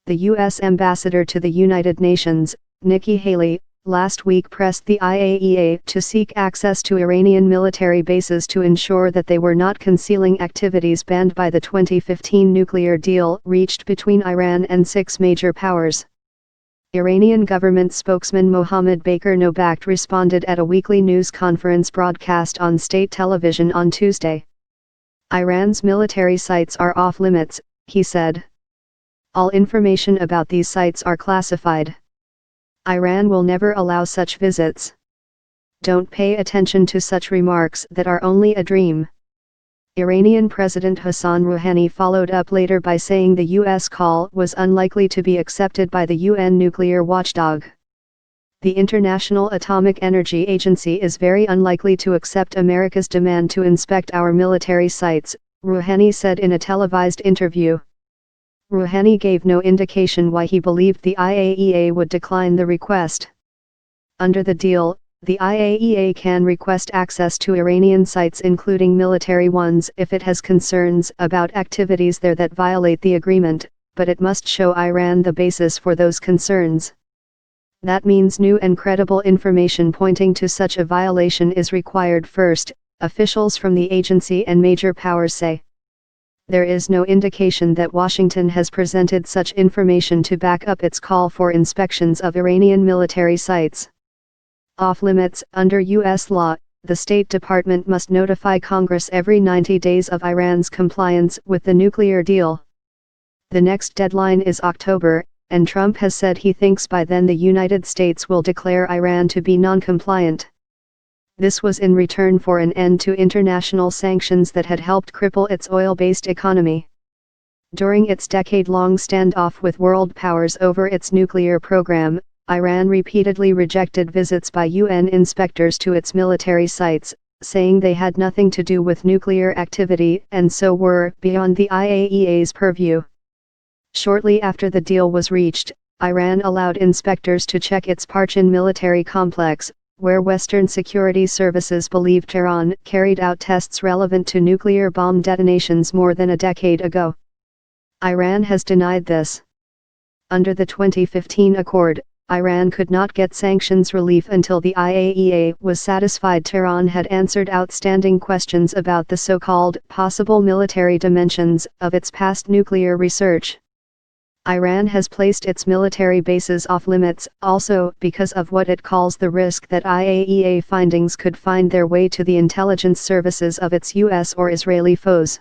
The U.S. ambassador to the United Nations, Nikki Haley, last week pressed the IAEA to seek access to Iranian military bases to ensure that they were not concealing activities banned by the 2015 nuclear deal reached between Iran and 6 major powers. Iranian government spokesman Mohammad Bakir Nobakht responded at a weekly news conference broadcast on state television on Tuesday. Iran's military sites are off-limits, he said. All information about these sites are classified. Iran will never allow such visits. Don't pay attention to such remarks that are only a dream. Iranian President Hassan Rouhani followed up later by saying the U.S. call was unlikely to be accepted by the UN nuclear watchdog. The International Atomic Energy Agency is very unlikely to accept America's demand to inspect our military sites, Rouhani said in a televised interview. Rouhani gave no indication why he believed the IAEA would decline the request. Under the deal, the IAEA can request access to Iranian sites including military ones if it has concerns about activities there that violate the agreement, but it must show Iran the basis for those concerns. That means new and credible information pointing to such a violation is required first, officials from the agency and major powers say. There is no indication that Washington has presented such information to back up its call for inspections of Iranian military sites. Off-limits, under U.S. law, the State Department must notify Congress every 90 days of Iran's compliance with the nuclear deal. The next deadline is October, and Trump has said he thinks by then the United States will declare Iran to be non-compliant. This was in return for an end to international sanctions that had helped cripple its oil-based economy. During its decade-long standoff with world powers over its nuclear program, Iran repeatedly rejected visits by UN inspectors to its military sites, saying they had nothing to do with nuclear activity and so were beyond the IAEA's purview. Shortly after the deal was reached, Iran allowed inspectors to check its Parchin military complex, where Western security services believe Tehran carried out tests relevant to nuclear bomb detonations more than a decade ago. Iran has denied this. Under the 2015 accord, Iran could not get sanctions relief until the IAEA was satisfied Tehran had answered outstanding questions about the so-called possible military dimensions of its past nuclear research. Iran has placed its military bases off-limits, also because of what it calls the risk that IAEA findings could find their way to the intelligence services of its U.S. or Israeli foes.